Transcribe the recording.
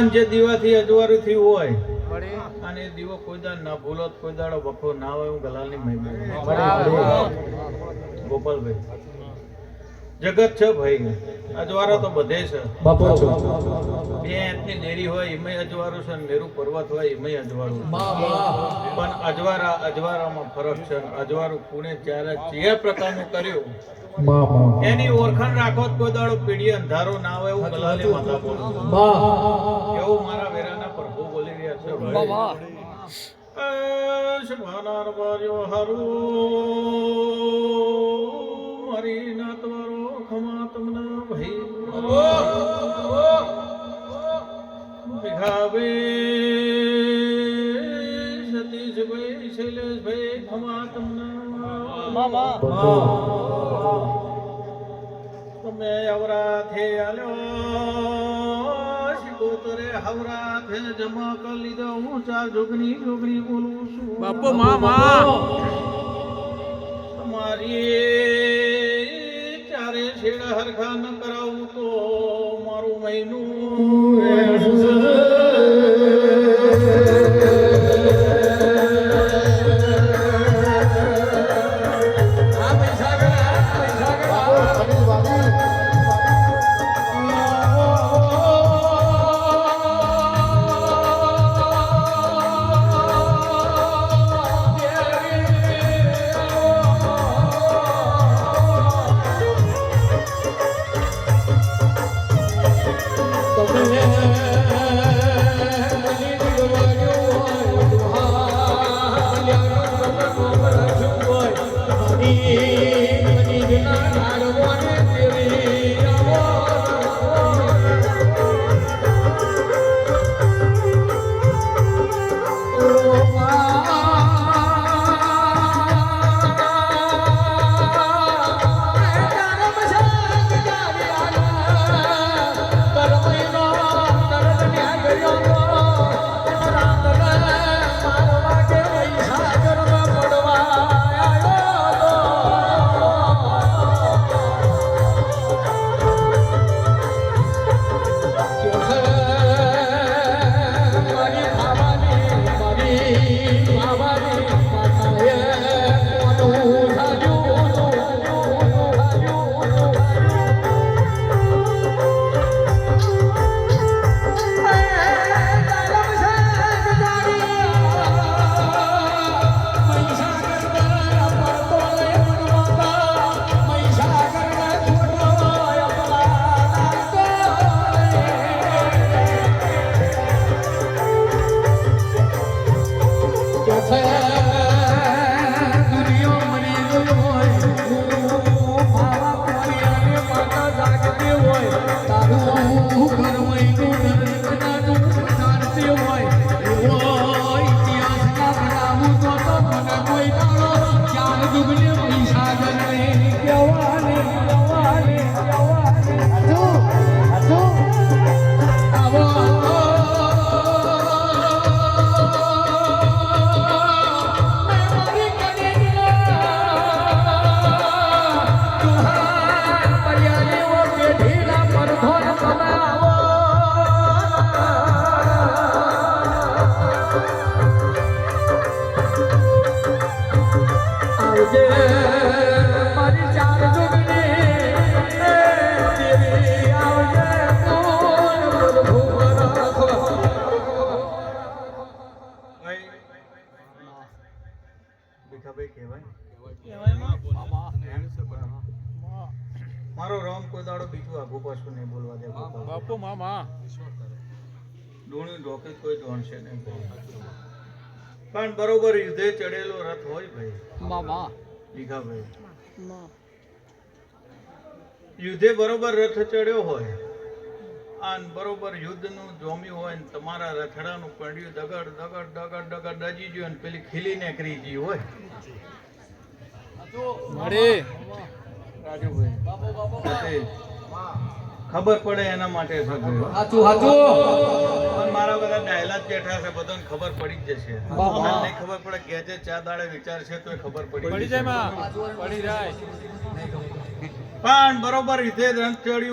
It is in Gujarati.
જે દીવાથી અજવાળું થયું હોય અને દીવો કોઈ દાડ ના ભૂલો કોઈ દાડો વખો ના હોય હું ગલાલની મહિમા ગોપાલભાઈ જગત છે ભાઈ અજવાળા તો બધે છે બે એની દેરી હોય એમાંય અજવાળું છે મેરુ પર્વત હોય એમાંય અજવાળું પણ અજવાળામાં ફરક છે અજવાળું પુણે ત્યારે જે પ્રકારનું કર્યું એની ઓળખાણ રાખો કોઈ દાડો પીડી અંધારો ના હોય એવું ગલાલી માતા બોલું એવું મારા વેરાના પ્રભુ બોલી રહ્યા છે શભાનાર બાર્યો હારું મારી નાતવારો ખમા તમને ભાઈ ભીખાવે સતીશભાઈ શૈલેષભાઈ ખમા તમને તમે અવરાથે આલ્યો શિકોતરે હવરાથે જમા કરી લીધો હું ચાર જોગણી બોલું છું બાપુ મામા તમારી ચારે છેડા હરખા ન કરાવું તો મારું મહિનું મારો રામ કોઈ દાડો બીજું આગુ પાછું નહીં બોલવા દે બાપુ મામા ડોણી ઢોકે કોઈ દોણશે નહીં પણ બરોબર યુદ્ધે ચડેલો રથ હોય ભાઈ મામા ભીખાભાઈ યુદ્ધે બરોબર રથ ચડ્યો હોય અને બરોબર યુદ્ધનું જોમ્યું હોય ને તમારા રથડાનું પડ્યું દગડ દજી ગયું અને પેલી ખીલી નીકળી ગઈ હોય રાજુભાઈ ખબર પડે એના માટે મારા બધા ડાયલા બેઠા છે બધાને ખબર પડી જ જશે નહીં ખબર પડે કે જે ચા દાડે વિચાર છે તો ખબર પડી જાય પણ બરોબર રીતે રંગ ચડ્યું